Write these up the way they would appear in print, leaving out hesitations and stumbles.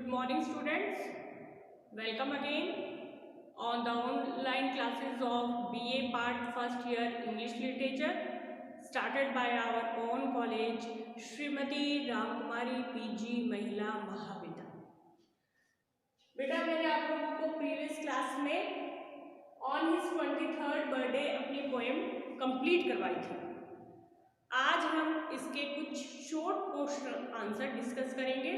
Good morning, students. Welcome again on the online classes of BA Part First Year English Literature, started by our own college, Shrimati Ramkumari PG महिला महाविद्यालय. बेटा मैंने आप लोगों को previous class में ऑन हिज 23rd बर्थडे अपनी poem complete करवाई थी. आज हम इसके कुछ शॉर्ट क्वेश्चन आंसर डिस्कस करेंगे.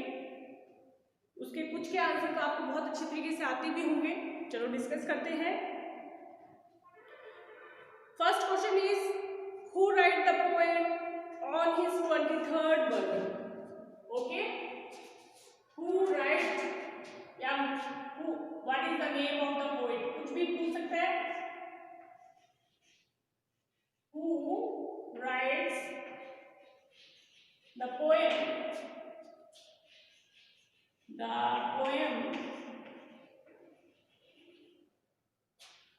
उसके कुछ के आंसर तो आपको बहुत अच्छी तरीके से आते भी होंगे. चलो डिस्कस करते हैं. First question is who write the poem on his 23rd birthday. Okay, who write या who, what is the name of the poet, कुछ भी पूछ सकता है. Who writes the poem, the poem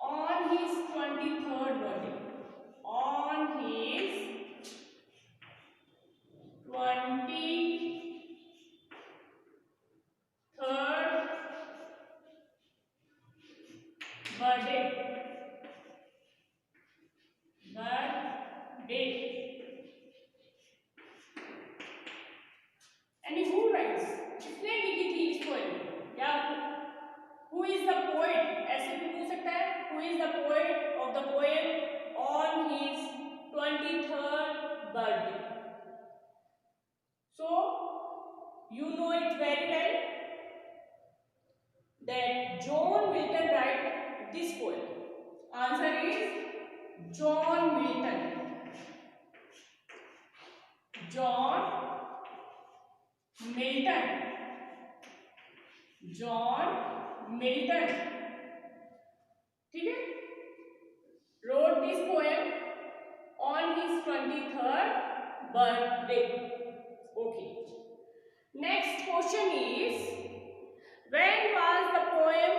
on his 23rd birthday. On his 23rd birthday. And who writes? किसने लिखी थी इस पोएम? या who is the poet? ऐसे भी पूछ सकता है. Who is the poet of the poem on his 23rd birthday? So you know it very well that John Milton write this poem. Answer is John Milton. John Milton. John Milton, ठीक है, wrote this poem on his 23rd birthday. Okay. Next question is when was the poem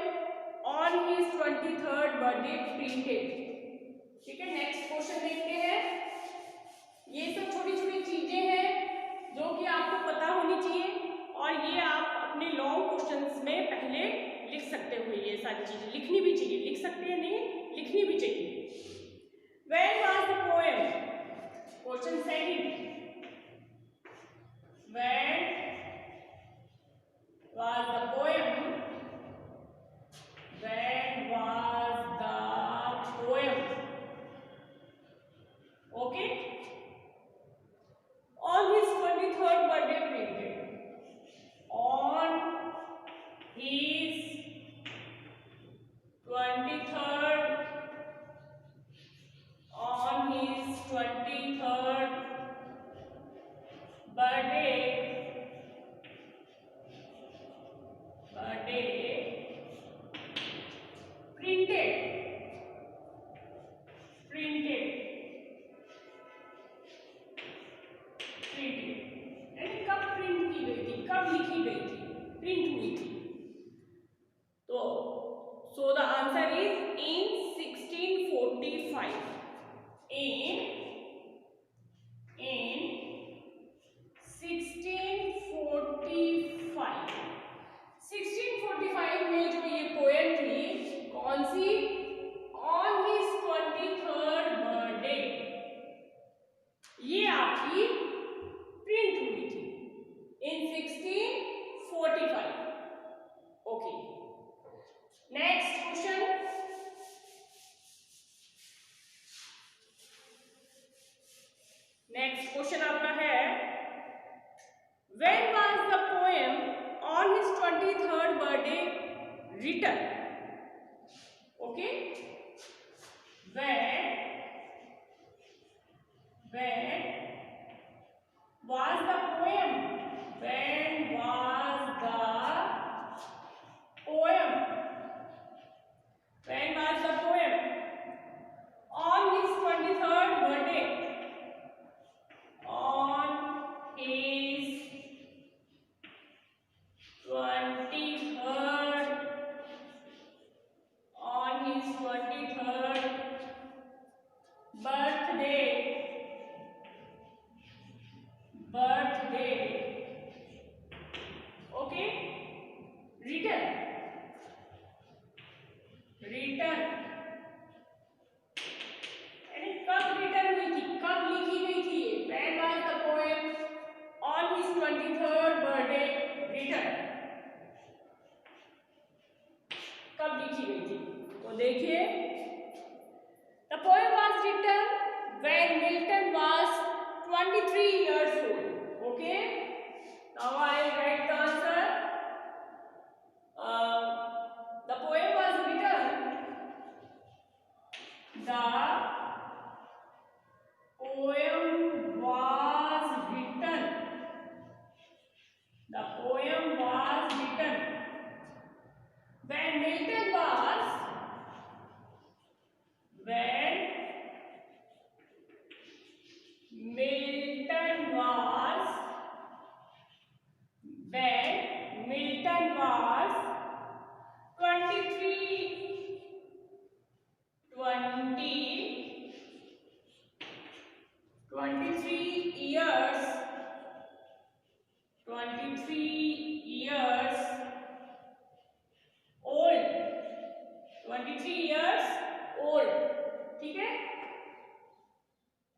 on his 23rd birthday printed? ठीक है, next question देखते हैं. ये सब छोटी छोटी चीजें हैं जो कि आपको पता होनी चाहिए और ये आप अपने लॉन्ग क्वेश्चंस में पहले लिख सकते हो. ये सारी चीजें लिखनी भी चाहिए. लिख सकते हैं नहीं, लिखनी भी चाहिए. When was the poem? Question second. When was the poem? When was the poem? Okay. On his 23rd birthday printed. On his 23rd, on his 23rd birthday printed. यानी कब प्रिंट की गई थी, कब लिखी गई थी, प्रिंट हुई थी. तो so the answer is in 1645. in 1645 में जो ये पोएम थी कौन सी, ऑन हिज 23rd बर्थडे, ये आपकी प्रिंट हुई थी in 1645. Okay. Next question. Next question आपका है when was the poem on his 23rd birthday written. Okay, when was the poem? When was the poem? When was the poem on his 23rd birthday? On his 23rd, on his 23rd birthday. Okay. Written, यानी कब written हुई थी, कब लिखी गई थी? When was the poem on his 23rd birthday written? कब लिखी गई थी? तो देखिए, the poem was written when Milton was 23 years old. Okay, now I write the answer. The poem was written. The poem was written. The poem was written when Milton was. When Milton was. When Milton was 23 years, 23 years old, 23 years old, ठीक है?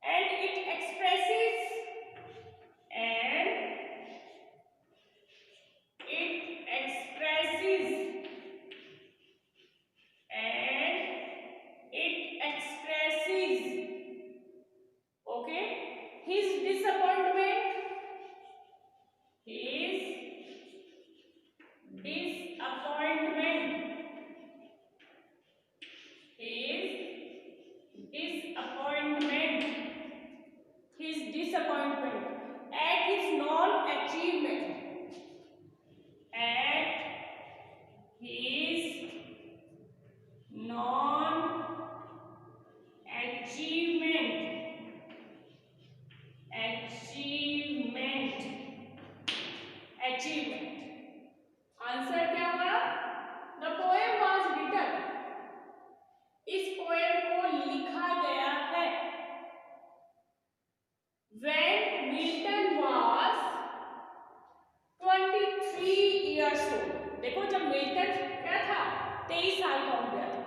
And it expresses okay, his disappointment, his disappointment, his disappointment, his disappointment at his non-achievement, at his non-achievement, achievement. Answer क्या हुआ? The poem was written. इस poem को लिखा गया है when Milton was 23 years old. देखो, जब मिल्टन क्या था, 23 साल का हो गया था,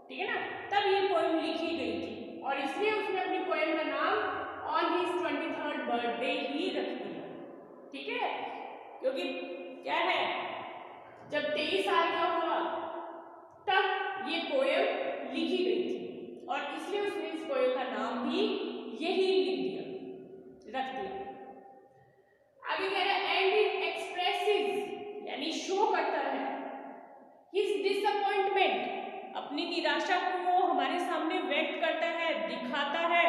ठीक है ना, तब ये पोएम लिखी गई थी, और इसलिए उसने अपनी पोएम का नाम ऑन हिज 23rd बर्थडे ही रख दिया, ठीक है, क्योंकि क्या है, जब 23 साल का हुआ तब ये पोएम लिखी गई थी, और इसलिए उसने इस पोएम का नाम भी यही लिख दिया, रख दिया। आगे कह रहा है एंड इट एक्सप्रेसेस, यानी शो करता है, हिज डिसअपॉइंटमेंट, अपनी निराशा को वो हमारे सामने व्यक्त करता है, दिखाता है,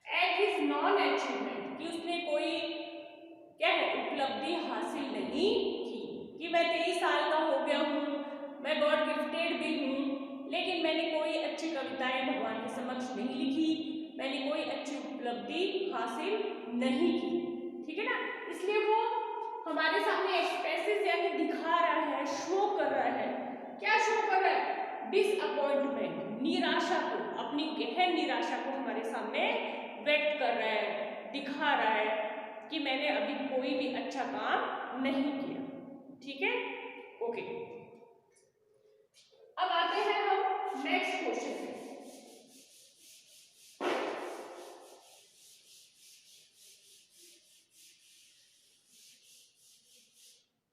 एट हिज नॉन अचीवमेंट, कि उसने कोई क्या है उपलब्धि हासिल नहीं की, कि मैं 23 साल का हो गया हूँ, मैं गॉड गिफ्टेड भी हूँ, लेकिन मैंने कोई अच्छी कविताएं भगवान के समक्ष नहीं लिखी, मैंने कोई अच्छी उपलब्धि हासिल नहीं की, ठीक है ना, इसलिए वो हमारे सामने एक्सप्रेसेस यानी दिखा रहा है, शो कर रहा है, क्या शो कर रहा है? डिसअपॉइंटमेंट, निराशा को, अपनी गहन निराशा को हमारे सामने व्यक्त कर रहा है, दिखा रहा है कि मैंने अभी कोई भी अच्छा काम नहीं किया, ठीक है, ओके। अब आते हैं हम नेक्स्ट क्वेश्चन पे।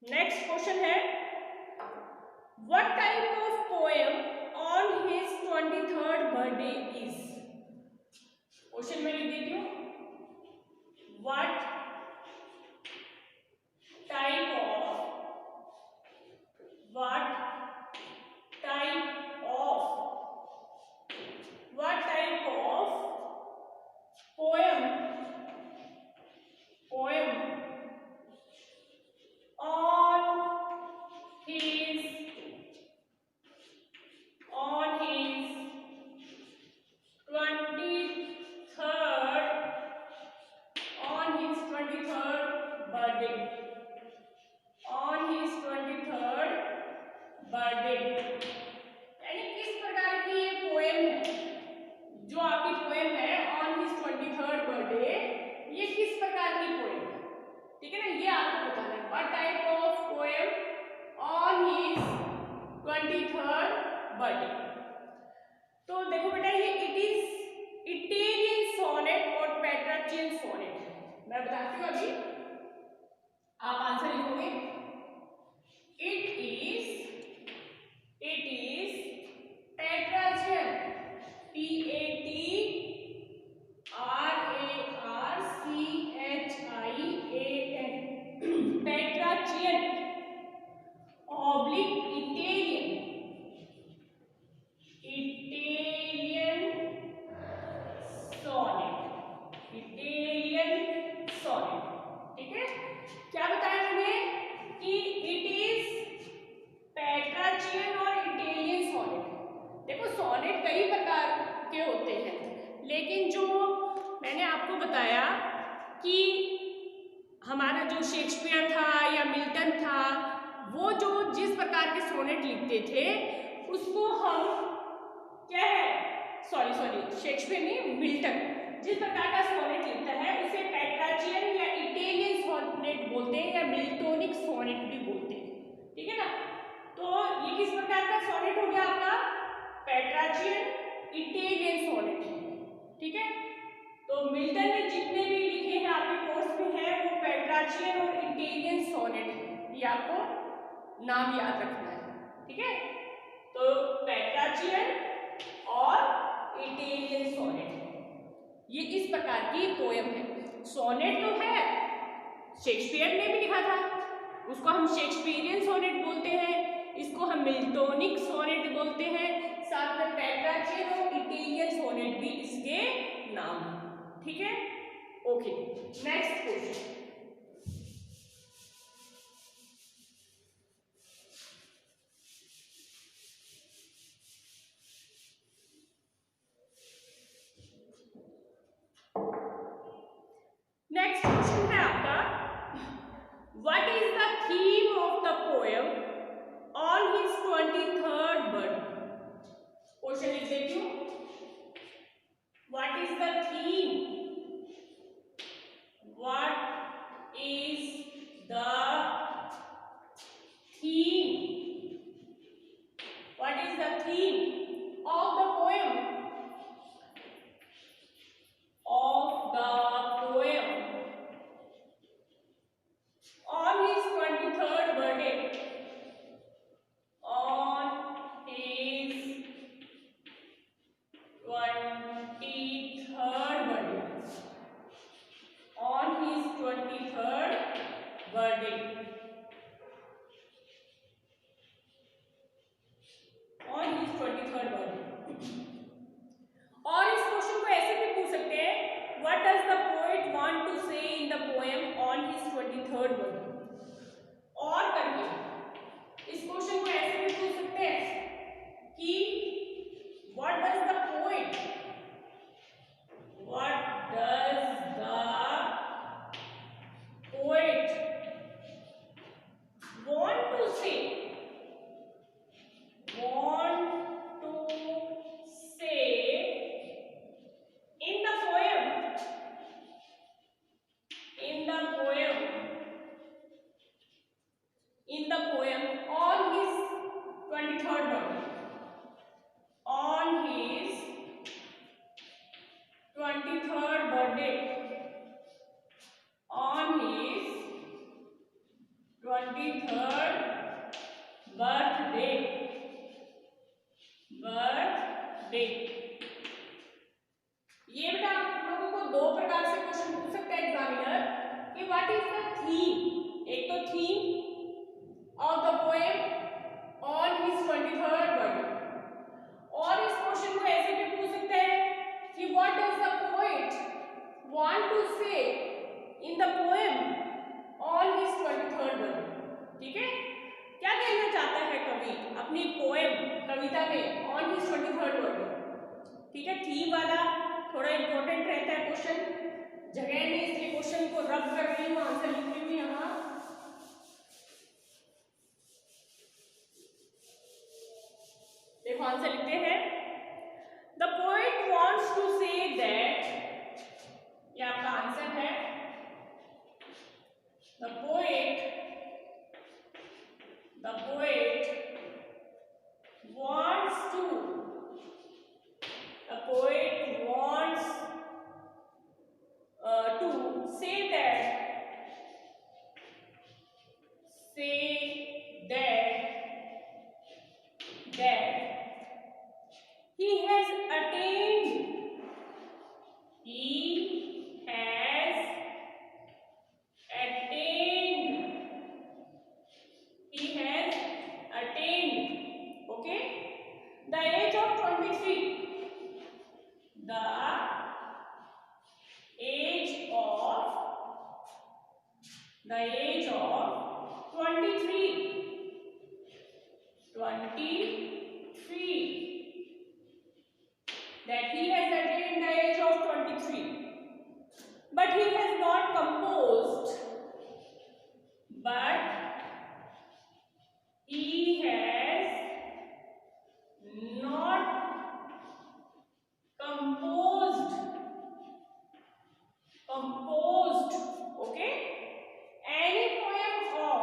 नेक्स्ट क्वेश्चन है what type of poem on his 23rd birthday is. Question में लिख देती हूँ, what type of poem on his 23rd birthday birthday. तो देखो बेटा ये इट इज इटालियन सोनेट और पेट्रार्चियन सोनेट है। मैं बताती हूँ अभी, आप आंसर लिखोगे। It is Petrarchan, PATRARCHIAN, Petrarchan oblique Italian sonnet, ठीक है। क्या बताया मैंने कि इट इज पेट्रार्चियन और इटालियन सोनेट। देखो सोनेट कई प्रकार के होते हैं, लेकिन जो मैंने आपको बताया कि हमारा जो शेक्सपियर था या मिल्टन था, वो जो जिस प्रकार के सोनेट लिखते थे उसको हम क्या है, सॉरी शेक्सपियर नहीं, मिल्टन जिस प्रकार का सोनेट लिखता है उसे पेट्रार्चियन या इटालियन सोनेट बोलते हैं या मिल्टोनिक सोनेट भी बोलते हैं, ठीक है ना। तो ये किस प्रकार का सोनेट हो गया आपका, पेट्रार्चियन इटालियन सोनेट, ठीक है। तो मिल्टन ने जितने भी लिखे हैं आपके कोर्स में है वो पेट्रार्चियन और इटालियन सोनेट है, ये आपको नाम याद रखना है, ठीक है। तो पेट्रार्चियन और इटालियन सोनेट ये इस प्रकार की पोएम है। सोनेट तो है, शेक्सपियर ने भी लिखा था, उसको हम शेक्सपियरियन सोनेट बोलते हैं, इसको हम मिल्टोनिक सोनेट बोलते हैं, साथ में पेट्रार्चियन और इटालियन सोनेट भी इसके नाम हैं, ठीक है। Okay, next question. Next question है आपका, what is the theme of the poem on his 23rd birthday. Question लिख देती हूँ, what is the theme, what is the theme, what is the theme of the poem on his 23rd birthday, on his 23rd birthday, on his 23rd birthday, on his 23rd birthday। और इस question को ऐसे भी पूछ सकते हैं, what does the poet want to say in the poem on his 23rd birthday। और करके इस क्वेश्चन को ऐसे भी पूछ सकते हैं कि what does the poet want to say in the poem on his 23rd birthday, on his 23rd birthday, on his 23rd birthday, ये बेटा आप लोगों को दो प्रकार से क्वेश्चन पूछ सकता है एग्जामिनर कि व्हाट इज द थीम। एक तो theme of the poem on his 23rd birthday, और इस क्वेश्चन को ऐसे भी पूछ सकते हैं कि what does the poet want to say in the poem on his 23rd birthday. ठीक है, क्या कहना चाहता है कवि अपनी पोएम कविता में ऑन हिज 23rd बर्थडे। ठीक है, थीम वाला थोड़ा इंपॉर्टेंट रहता है क्वेश्चन, जगह में इसलिए क्वेश्चन को रब कर रही हूँ, आंसर लिख रही हूँ यहाँ। देखो आंसर लिखते हैं, the poet wants to say that, ये आपका आंसर है, the poet wants to say that he has attained okay, the age of 23, the age of 23, that he has attained the age of 23, but he has not composed, okay, any poem of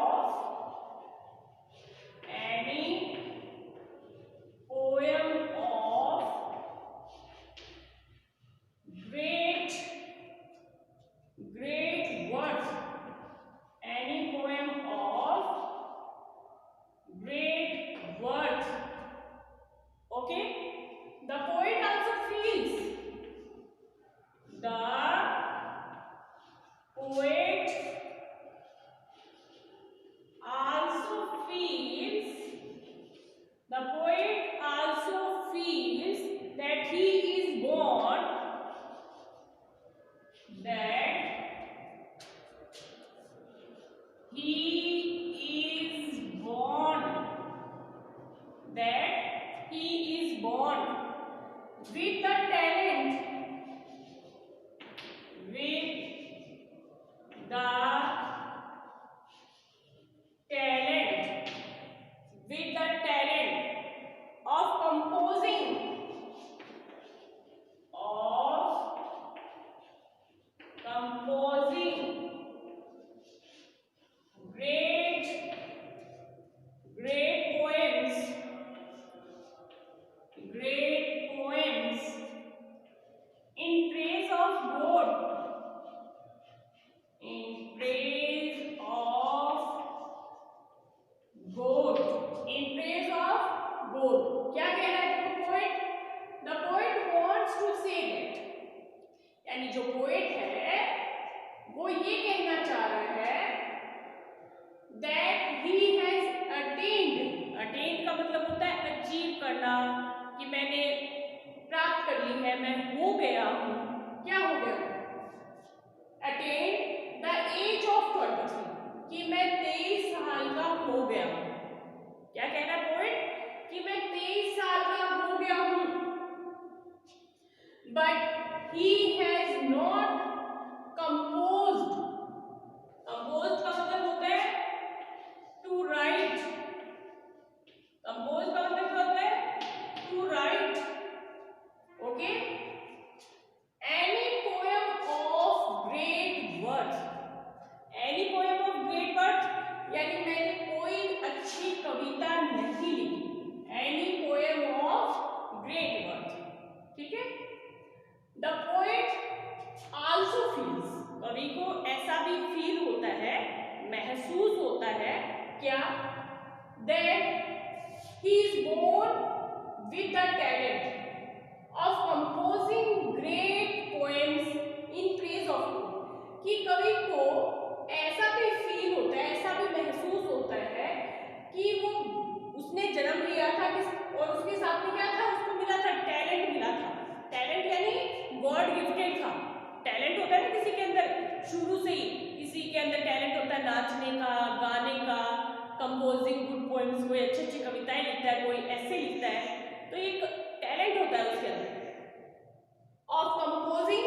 great worth, any poem of great worth, okay. The poet also feels that he is born with the talent of composing great poems in praise of God, क्या कह रहा है poet? The poet wants to say that, यानी जो poet है वो ये कहना चाह रहा है दैट ही हैज अटेन्ड का मतलब होता है अचीव करना, कि मैंने प्राप्त कर ली है, मैं हो गया हूं। क्या हो गया? अटेन द एज ऑफ 23, कि मैं 23 साल का हो गया हूं। क्या कह रहा है पोएट? कि मैं 23 साल का हो गया हूं, but he has not composed का मतलब होता है टू राइट, कंपोज का मतलब क्या होता है? To write, okay, any poem of great worth, यानी मैंने कोई अच्छी कविता नहीं लिखी, any poem of great worth, ठीक है। द पोएट आल्सो फील्स, कवि को ऐसा भी फील होता है, महसूस होता है, क्या? That he is born with the talent of composing great poems in praise of God, कि कवि को ऐसा भी फील होता है, ऐसा भी महसूस होता है कि वो उसने जन्म लिया था और उसके साथ में क्या था? उसको मिला था टैलेंट, मिला था टैलेंट, यानी गॉड गिफ्टेड था। टैलेंट होता है ना किसी के अंदर, शुरू से ही किसी के अंदर टैलेंट होता है, नाचने का, गाने का, कंपोजिंग गुड पोएम्स, कोई अच्छी अच्छी कविताएं लिखता है, कोई ऐसे लिखता है, तो एक टैलेंट होता है उसके अंदर ऑफ कंपोजिंग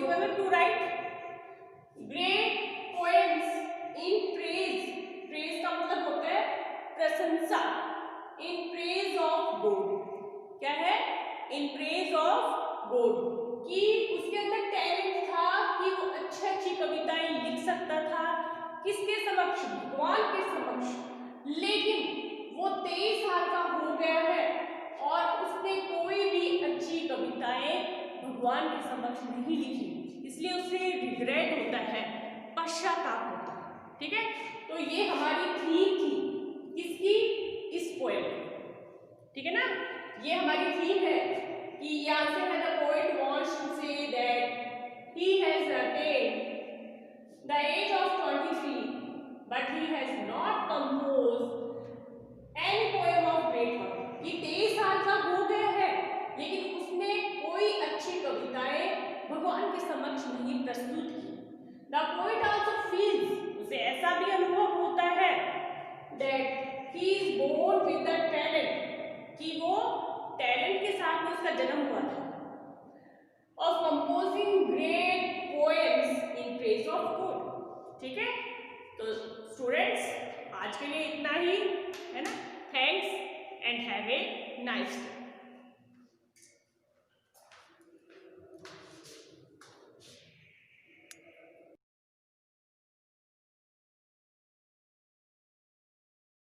मतलब to write great poems in praise का मतलब होता है प्रशंसा, इन प्रेज ऑफ गॉड। क्या है? इन प्रेज ऑफ गॉड, कि उसके अंदर टैलेंट था कि वो अच्छी कविताएं लिख सकता था, किसके समक्ष? भगवान के समक्ष। लेकिन वो 23 साल का हो गया है और उसने कोई भी अच्छी कविताएं भगवान के समक्ष नहीं लिखी, इसलिए उसे रिग्रेट होता है, पश्चाताप होता है। ठीक है, तो ये हमारी थीम थी किसकी, इस पोएम की। ठीक है ना, ये हमारी थीम है कि यहाँ से है the poet wants to say that he has attained the age of 23 but he has not composed any poem of great worth. ये 23 साल का हो गया है, लेकिन उसने कोई अच्छी कविताएं भगवान के समक्ष नहीं प्रस्तुत की। द पोएट आल्सो फील्स, उसे ऐसा भी अनुभव होता है that he is born with the talent, कि वो टैलेंट के साथ में उसका जन्म हुआ था, of composing great poems in praise of God. ठीक है, तो स्टूडेंट्स आज के लिए इतना ही है ना। Thanks and have a nice day.